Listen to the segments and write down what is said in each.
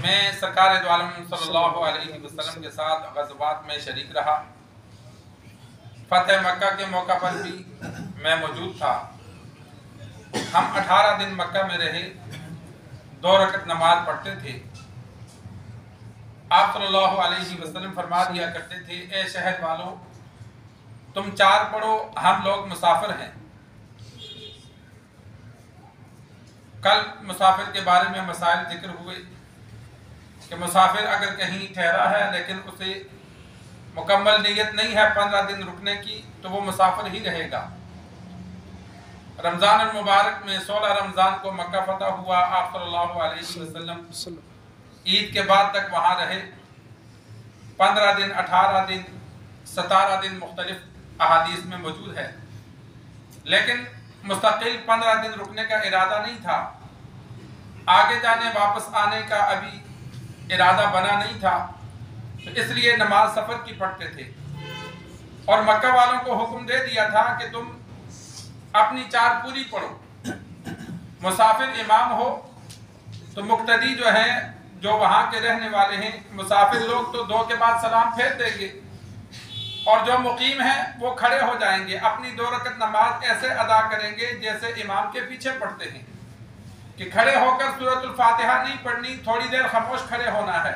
میں سرکار دو عالم صلی اللہ علیہ وسلم کے ساتھ غزوات میں شریک رہا۔ فتح مکہ کے موقع پر بھی میں موجود تھا۔ ہم 18 دن مکہ میں رہے، 2 رکعت نماز پڑھتے تھے۔ آپ صلی اللہ علیہ وسلم فرما دیا کرتے تھے، اے شہر والوں، تم 4 پڑھو، ہم لوگ مسافر ہیں۔ کل مسافر کے بارے میں مسائل ذکر ہوئے کہ مسافر اگر کہیں ٹھہرا ہے لیکن اسے مکمل نیت نہیں ہے 15 دن رکنے کی تو وہ مسافر ہی رہے گا۔ رمضان المبارک میں 16 رمضان کو مکہ فتح ہوا، آپ صلی اللہ علیہ وسلم عید کے بعد تک وہاں رہے۔ 15 دن، 18 دن، 17 دن مختلف احادیث میں موجود ہے، لیکن مستقل 15 دن رکنے کا ارادہ نہیں تھا۔ آگے جانے واپس آنے کا ابھی ارادہ بنا نہیں تھا، تو اس لیے نماز سفر کی پڑھتے تھے، اور مکہ والوں کو حکم دے دیا تھا کہ تم اپنی 4 پوری پڑھو۔ مسافر امام ہو تو مقتدی جو ہیں، جو وہاں کے رہنے والے ہیں، مسافر لوگ تو 2 کے بعد سلام پھیر دیں گے، اور جو مقیم ہیں وہ کھڑے ہو جائیں گے، اپنی 2 رکعت نماز ایسے ادا کریں گے جیسے امام کے پیچھے پڑھتے ہیں، کہ کھڑے ہو کر سورۃ الفاتحہ نہیں پڑھنی، تھوڑی دیر خاموش کھڑے ہونا ہے،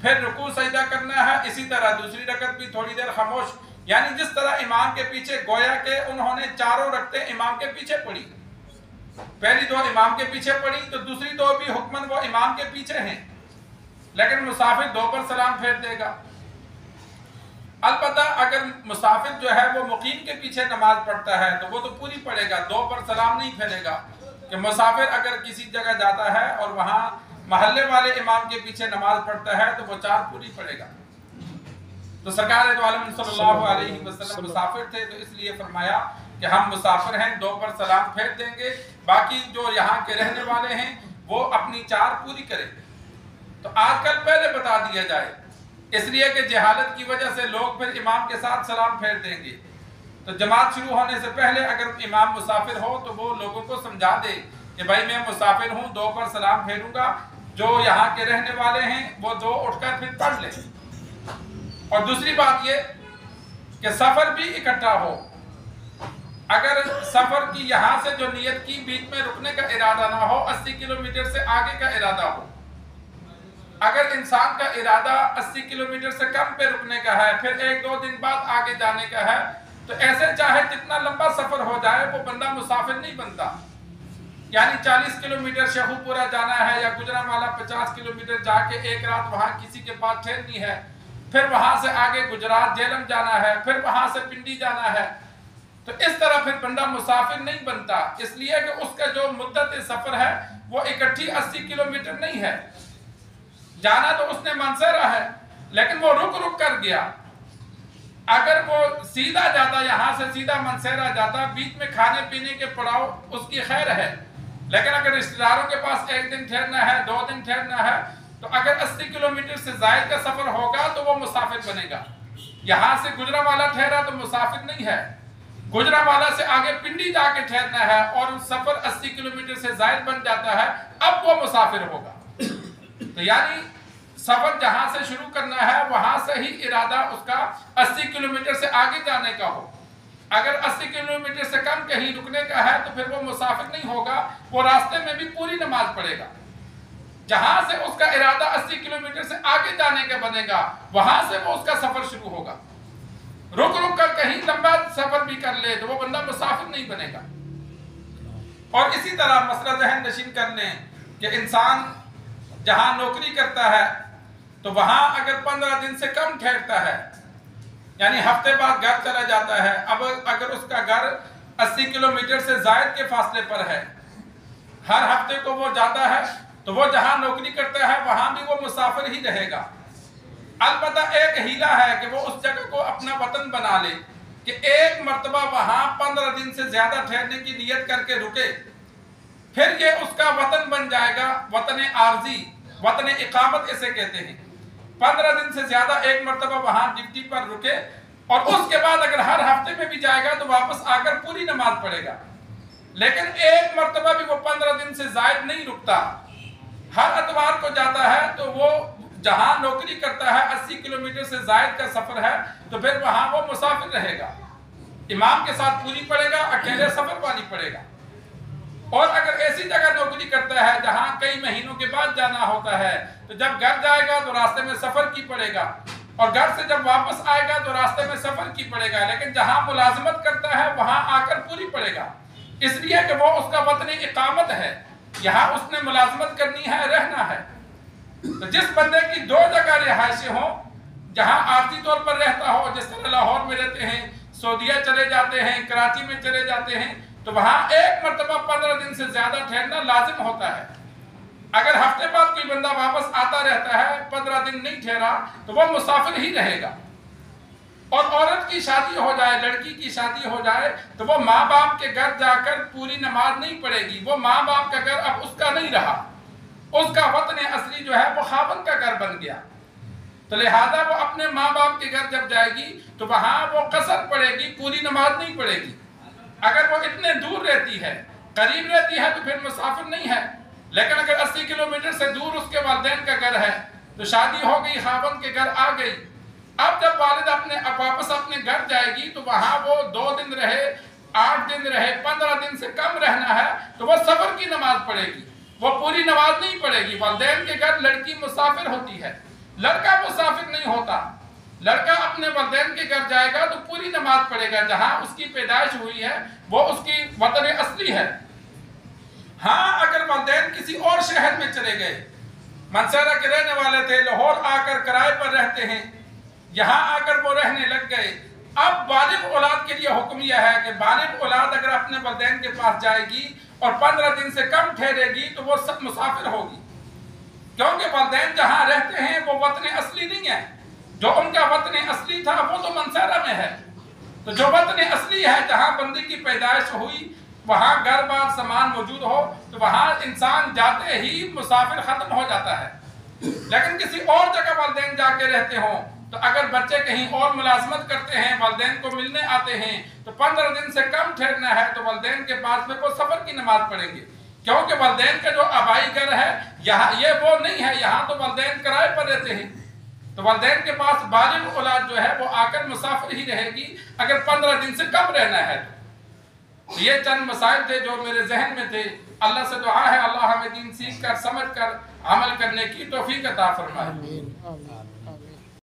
پھر رکوع سجدہ کرنا ہے، اسی طرح دوسری رکعت بھی تھوڑی دیر خاموش، یعنی جس طرح امام کے پیچھے، گویا کہ انہوں نے 4 رکعتیں امام کے پیچھے پڑھی۔ پہلی 2 امام کے پیچھے پڑھی تو دوسری 2 بھی حکمن وہ امام کے پیچھے ہیں، لیکن مسافر 2 پر سلام پھیر دے گا۔ البتہ اگر مسافر جو ہے وہ مقیم کے پیچھے نماز پڑھتا ہے تو وہ تو پوری پڑھے گا، 2 پر سلام نہیں پھیرے گا، کہ مسافر اگر کسی جگہ جاتا ہے اور وہاں محلے والے امام کے پیچھے نماز پڑھتا ہے تو وہ 4 پوری پڑھے گا۔ تو سرکار دو عالم صلی اللہ علیہ وسلم مسافر تھے، تو اس لیے فرمایا کہ ہم مسافر ہیں، 2 پر سلام پھیر دیں گے، باقی جو یہاں کے رہنے والے ہیں وہ اپنی 4 پوری کریں۔ تو آج کل پہلے بتا دیا جائے، اس لیے کہ جہالت کی وجہ سے لوگ پھر امام کے ساتھ سلام پھیر دیں گے، تو جماعت شروع ہونے سے پہلے اگر امام مسافر ہو تو وہ لوگوں کو سمجھا دے کہ بھائی میں مسافر ہوں، 2 پر سلام پھیروں گا، جو یہاں کے رہنے والے ہیں وہ 2 اٹھ کر پھر پڑھ لیں۔ اور دوسری بات یہ کہ سفر بھی اکٹھا ہو، اگر سفر کی یہاں سے جو نیت کی، بیچ میں رکنے کا ارادہ نہ ہو، 80 کلومیٹر سے آگے کا ارادہ ہو۔ اگر انسان کا ارادہ 80 کلومیٹر سے کم پہ رکنے کا ہے، پھر 1-2 دن بعد آگے جانے کا ہے، تو ایسے چاہے جتنا لمبا سفر ہو جائے وہ بندہ مسافر نہیں بنتا۔ یعنی 40 کلومیٹر شیخو پورہ جانا ہے یا گجرانوالہ 50 کلومیٹر جا کے 1 رات وہاں کسی کے پاس ٹھہرنی ہے، پھر وہاں سے آگے گجرات جیلم جانا ہے، پھر وہاں سے پنڈی جانا ہے، تو اس طرح پھر بندہ مسافر نہیں بنتا، اس لیے کہ اس کا جو مدت سفر ہے وہ اکٹھی 80 کلومیٹر نہیں ہے۔ جانا تو اس نے منصیرہ ہے، لیکن وہ رک کر گیا۔ اگر وہ سیدھا جاتا، یہاں سے سیدھا منصیرہ جاتا، بیچ میں کھانے پینے کے پڑاؤ اس کی خیر ہے، لیکن اگر رشتہ داروں کے پاس 1 دن ٹھہرنا ہے، 2 دن ٹھہرنا ہے، تو اگر 80 کلومیٹر سے زائد کا سفر ہوگا تو وہ مسافر بنے گا۔ یہاں سے گجرانوالہ ٹھہرا تو مسافر نہیں ہے، گجرانوالہ سے آگے پنڈی جا کے ٹھہرنا ہے اور سفر 80 کلومیٹر سے زائد بن جاتا ہے، اب وہ مسافر ہوگا۔ تو یعنی سفر جہاں سے شروع کرنا ہے وہاں سے ہی ارادہ اس کا 80 کلومیٹر سے آگے جانے کا ہو۔ اگر 80 کلومیٹر سے کم کہیں رکنے کا ہے تو پھر وہ مسافر نہیں ہوگا، وہ راستے میں بھی پوری نماز پڑھے گا۔ جہاں سے اس کا ارادہ 80 کلومیٹر سے آگے جانے کا بنے گا، وہاں سے وہ اس کا سفر شروع ہوگا۔ رک کر کہیں لمبا سفر بھی کر لے تو وہ بندہ مسافر نہیں بنے گا۔ اور اسی طرح مسئلہ ذہن نشین کر لیں کہ انسان جہاں نوکری کرتا ہے تو وہاں اگر 15 دن سے کم ٹھہرتا ہے، یعنی ہفتے بعد گھر چلا جاتا ہے، اب اگر اس کا گھر 80 کلومیٹر سے زائد کے فاصلے پر ہے، ہر ہفتے کو وہ جاتا ہے، تو وہ جہاں نوکری کرتا ہے وہاں بھی وہ مسافر ہی رہے گا۔ البتہ ایک ہیلا ہے کہ وہ اس جگہ کو اپنا وطن بنا لے، کہ 1 مرتبہ وہاں 15 دن سے زیادہ ٹھہرنے کی نیت کر کے رکے، پھر یہ اس کا وطن بن جائے گا، وطن عارضی، وطن اقامت اسے کہتے ہیں۔ 15 دن سے زیادہ 1 مرتبہ وہاں ڈیوٹی پر رکے، اور اس کے بعد اگر ہر ہفتے میں بھی جائے گا تو واپس آ کر پوری نماز پڑھے گا، لیکن 1 مرتبہ بھی وہ 15 دن سے زائد نہیں رکتا۔ ہر اتوار کو جاتا ہے تو وہ جہاں نوکری کرتا ہے 80 کلومیٹر سے زائد کا سفر ہے تو پھر وہاں وہ مسافر رہے گا، امام کے ساتھ پوری پڑھے گا، اکیلے سفر والی پڑھے گا۔ اور اگر ایسی جگہ نوکری کرتا ہے جہاں کئی مہینوں کے بعد جانا ہوتا ہے تو جب گھر جائے گا تو راستے میں سفر کی پڑے گا، اور گھر سے جب واپس آئے گا تو راستے میں سفر کی پڑے گا، لیکن جہاں ملازمت کرتا ہے وہاں آ کر پوری پڑے گا، اس لیے کہ وہ اس کا وطن اقامت ہے، یہاں اس نے ملازمت کرنی ہے، رہنا ہے۔ تو جس بندے کی دو جگہ رہائشیں ہوں، جہاں عارضی طور پر رہتا ہو، جس طرح لاہور میں رہتے ہیں، سعودیہ چلے جاتے ہیں، کراچی میں چلے جاتے ہیں، تو وہاں ایک مرتبہ 15 دن سے زیادہ ٹھہرنا لازم ہوتا ہے۔ اگر ہفتے بعد کوئی بندہ واپس آتا رہتا ہے، 15 دن نہیں ٹھہرا تو وہ مسافر ہی رہے گا۔ اور عورت کی شادی ہو جائے، لڑکی کی شادی ہو جائے تو وہ ماں باپ کے گھر جا کر پوری نماز نہیں پڑھے گی، وہ ماں باپ کا گھر اب اس کا نہیں رہا، اس کا وطن اصلی جو ہے وہ خاوند کا گھر بن گیا، تو لہذا وہ اپنے ماں باپ کے گھر جب جائے گی تو وہاں وہ قصر پڑھے گی، پوری نماز نہیں پڑھے گی۔ اگر وہ اتنے دور رہتی ہے، قریب رہتی ہے تو پھر مسافر نہیں ہے، لیکن اگر 80 کلومیٹر سے دور اس کے والدین کا گھر ہے تو شادی ہو گئی، خاوند کے گھر آ گئی، اب جب والد واپس اپنے گھر جائے گی تو وہاں وہ 2 دن رہے، 8 دن رہے، 15 دن سے کم رہنا ہے تو وہ سفر کی نماز پڑھے گی، وہ پوری نماز نہیں پڑھے گی۔ والدین کے گھر لڑکی مسافر ہوتی ہے، لڑکا مسافر نہیں ہوتا۔ لڑکا اپنے والدین کے گھر جائے گا تو پوری نماز پڑھے گا، جہاں اس کی پیدائش ہوئی ہے وہ اس کی وطن اصلی ہے۔ ہاں اگر والدین کسی اور شہر میں چلے گئے، منصورہ کے رہنے والے تھے، لاہور آ کر کرائے پر رہتے ہیں، یہاں آ کر وہ رہنے لگ گئے، اب بالغ اولاد کے لیے حکم یہ ہے کہ بالغ اولاد اگر اپنے والدین کے پاس جائے گی اور 15 دن سے کم ٹھہرے گی تو وہ سب مسافر ہوگی، کیونکہ والدین جہاں رہتے ہیں وہ وطن اصلی نہیں ہے۔ جو ان کا وطن اصلی تھا وہ تو منصورہ میں ہے، تو جو وطن اصلی ہے جہاں بندے کی پیدائش ہوئی، وہاں گھر بار سامان موجود ہو تو وہاں انسان جاتے ہی مسافر ختم ہو جاتا ہے۔ لیکن کسی اور جگہ والدین جا کے رہتے ہوں تو اگر بچے کہیں اور ملازمت کرتے ہیں، والدین کو ملنے آتے ہیں تو 15 دن سے کم ٹھہرنا ہے تو والدین کے پاس میں وہ سفر کی نماز پڑھیں گے، کیونکہ والدین کا جو آبائی گھر ہے یہاں یہ وہ نہیں ہے، یہاں تو والدین کرائے پر رہتے ہیں، تو والدین کے پاس بالغ اولاد جو ہے وہ آ کر مسافر ہی رہے گی اگر 15 دن سے کم رہنا ہے۔ تو یہ چند مسائل تھے جو میرے ذہن میں تھے۔ اللہ سے دعا ہے اللہ ہمیں دین سیکھ کر سمجھ کر عمل کرنے کی توفیق عطا فرمائے۔